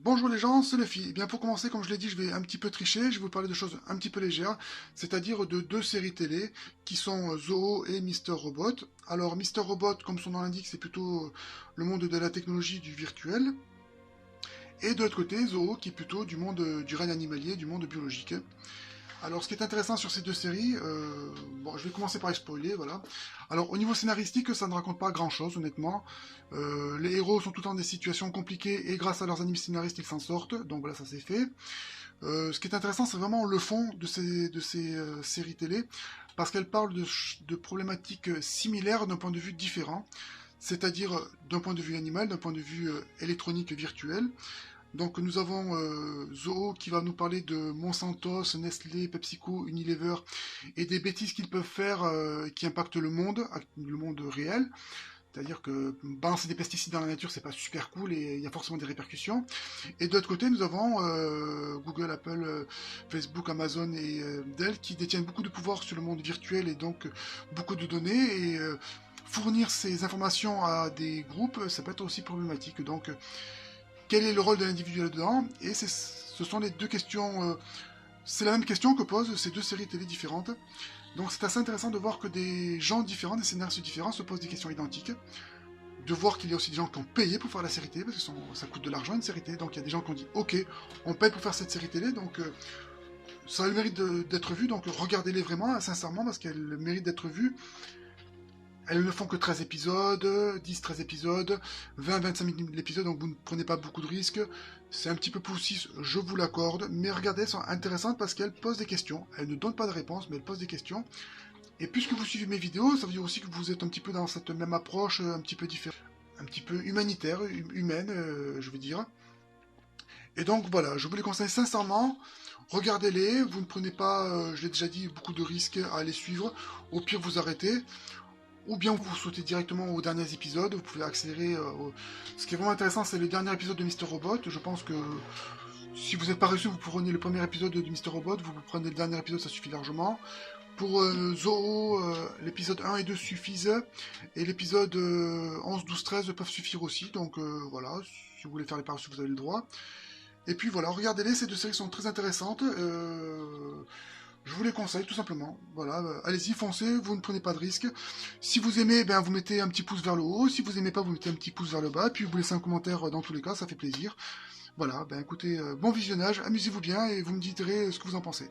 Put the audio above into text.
Bonjour les gens, c'est Luffy. Eh bien pour commencer, comme je l'ai dit, je vais un petit peu tricher, je vais vous parler de choses un petit peu légères, c'est-à-dire de deux séries télé qui sont Zoo et Mister Robot. Alors Mister Robot, comme son nom l'indique, c'est plutôt le monde de la technologie du virtuel, et de l'autre côté, Zoo qui est plutôt du monde du règne animalier, du monde biologique. Alors, ce qui est intéressant sur ces deux séries, bon, je vais commencer par les spoiler, voilà. Alors, au niveau scénaristique, ça ne raconte pas grand-chose, honnêtement. Les héros sont tout le temps dans des situations compliquées et grâce à leurs animes scénaristes, ils s'en sortent. Donc voilà, ça c'est fait. Ce qui est intéressant, c'est vraiment le fond de ces séries télé, parce qu'elles parlent de problématiques similaires d'un point de vue différent, c'est-à-dire d'un point de vue animal, d'un point de vue électronique virtuel. Donc nous avons Zoho qui va nous parler de Monsanto, Nestlé, PepsiCo, Unilever et des bêtises qu'ils peuvent faire qui impactent le monde réel. C'est-à-dire que balancer des pesticides dans la nature, c'est pas super cool et il y a forcément des répercussions. Et de l'autre côté, nous avons Google, Apple, Facebook, Amazon et Dell qui détiennent beaucoup de pouvoir sur le monde virtuel et donc beaucoup de données. Et fournir ces informations à des groupes, ça peut être aussi problématique. Donc quel est le rôle de l'individu là-dedans? Et ce sont les deux questions. C'est la même question que posent ces deux séries télé différentes. Donc c'est assez intéressant de voir que des gens différents, des scénaristes différents se posent des questions identiques. De voir qu'il y a aussi des gens qui ont payé pour faire la série télé, parce que ça coûte de l'argent une série télé. Donc il y a des gens qui ont dit ok, on paye pour faire cette série télé, donc ça a le mérite d'être vu. Donc regardez-les vraiment, sincèrement, parce qu'elles méritent d'être vues. Elles ne font que 13 épisodes, 10-13 épisodes, 20-25 minutes l'épisode, donc vous ne prenez pas beaucoup de risques. C'est un petit peu poussif, je vous l'accorde, mais regardez, elles sont intéressantes parce qu'elles posent des questions. Elles ne donnent pas de réponses, mais elles posent des questions. Et puisque vous suivez mes vidéos, ça veut dire aussi que vous êtes un petit peu dans cette même approche, un petit peu différente, un petit peu humanitaire, humaine, je veux dire. Et donc voilà, je vous les conseille sincèrement. Regardez-les, vous ne prenez pas, je l'ai déjà dit, beaucoup de risques à les suivre. Au pire, vous arrêtez. Ou bien vous sautez directement aux derniers épisodes, vous pouvez accélérer. Ce qui est vraiment intéressant, c'est le dernier épisode de Mister Robot. Je pense que si vous n'êtes pas reçu, vous prenez le premier épisode de Mister Robot, vous prenez le dernier épisode, ça suffit largement. Pour Zoho, l'épisode 1 et 2 suffisent, et l'épisode 11, 12, 13 peuvent suffire aussi, donc voilà, si vous voulez faire les par vous avez le droit. Et puis voilà, regardez-les, ces deux séries sont très intéressantes. Je vous les conseille tout simplement. Voilà, allez-y, foncez, vous ne prenez pas de risques. Si vous aimez, ben vous mettez un petit pouce vers le haut. Si vous aimez pas, vous mettez un petit pouce vers le bas. Puis vous laissez un commentaire dans tous les cas, ça fait plaisir. Voilà, ben écoutez, bon visionnage, amusez-vous bien et vous me direz ce que vous en pensez.